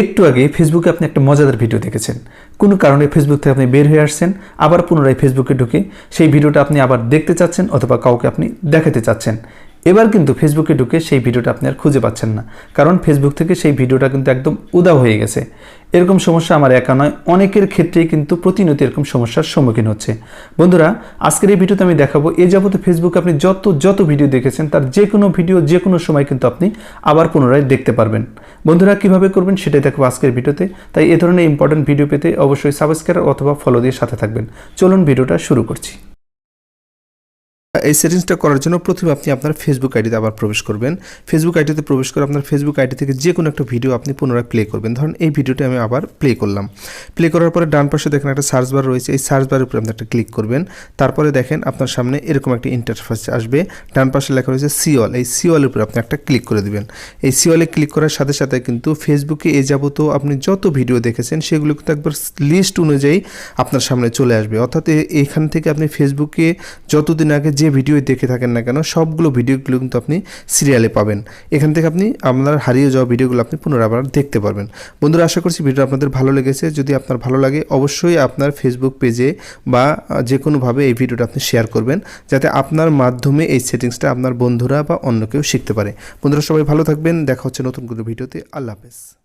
একটু আগে ফেসবুকে আপনি একটা মজাদার ভিডিও দেখেছেন, কোনো কারণে ফেসবুক থেকে আপনি বের হয়ে আসছেন, আবার পুনরায় ফেসবুকে ঢুকে সেই ভিডিওটা আপনি আবার দেখতে চাচ্ছেন অথবা কাউকে আপনি দেখাতে চাচ্ছেন। এবার কিন্তু ফেসবুকে ঢুকে সেই ভিডিওটা আপনি আর খুঁজে পাচ্ছেন না, কারণ ফেসবুক থেকে সেই ভিডিওটা কিন্তু একদম উধাও হয়ে গেছে। এরকম সমস্যা আমার একা নয়, অনেকের ক্ষেত্রেই কিন্তু প্রতিনিয়ত এরকম সমস্যার সম্মুখীন হচ্ছে। বন্ধুরা, আজকের এই ভিডিওতে আমি দেখাবো এই যাবত ফেসবুকে আপনি যত ভিডিও দেখেছেন তার যে কোনো ভিডিও যে কোনো সময় কিন্তু আপনি আবার পুনরায় দেখতে পারবেন। বন্ধুরা, কিভাবে করবেন সেটাই দেখবো আজকের ভিডিওতে। তাই এ ধরনের ইম্পর্টেন্ট ভিডিও পেতে অবশ্যই সাবস্ক্রাইব অথবা ফলো দিয়ে সাথে থাকবেন। চলুন ভিডিওটা শুরু করছি। এই সেটিংসটা করার জন্য প্রথমে আপনি আপনার ফেসবুক আইডিতে আবার প্রবেশ করবেন। ফেসবুক আইডিতে প্রবেশ করে আপনার ফেসবুক আইডি থেকে যে কোনো একটা ভিডিও আপনি পুনরায় প্লে করবেন। ধরুন এই ভিডিওটা আমি আবার প্লে করলাম। প্লে করার পরে ডান পাশে দেখেন একটা সার্চ বার রয়েছে, এই সার্চ বারের উপরে আপনি একটা ক্লিক করবেন। তারপরে দেখেন আপনার সামনে এরকম একটা ইন্টারফেস আসবে, ডান পাশে লেখা রয়েছে সিওল, এই সিওলের উপরে আপনি একটা ক্লিক করে দিবেন। এই সিওলে ক্লিক করার সাথে সাথে কিন্তু ফেসবুকে এ যাবত আপনি যত ভিডিও দেখেছেন সেগুলো কিন্তু একবার লিস্ট অনুযায়ী আপনার সামনে চলে আসবে। অর্থাৎ এখান থেকে আপনি ফেসবুকে যতদিন আগে যে ভিডিও দেখে থাকেন না কেন সবগুলো ভিডিওগুলো কিন্তু আপনি সিরিয়ালে পাবেন। এখান থেকে আপনি আপনার হারিয়ে যাওয়া ভিডিওগুলো আপনি পুনরায় আবার দেখতে পারবেন। বন্ধুরা, আশা করছি ভিডিও আপনাদের ভালো লেগেছে। যদি আপনার ভালো লাগে অবশ্যই আপনার ফেসবুক পেজে বা যে কোনোভাবে এই ভিডিওটা আপনি শেয়ার করবেন, যাতে আপনার মাধ্যমে এই সেটিংসটা আপনার বন্ধুরা বা অন্য কেউ শিখতে পারে। বন্ধুরা, সবাই ভালো থাকবেন। দেখা হচ্ছে নতুন কোনো ভিডিওতে। আল্লাহ হাফেজ।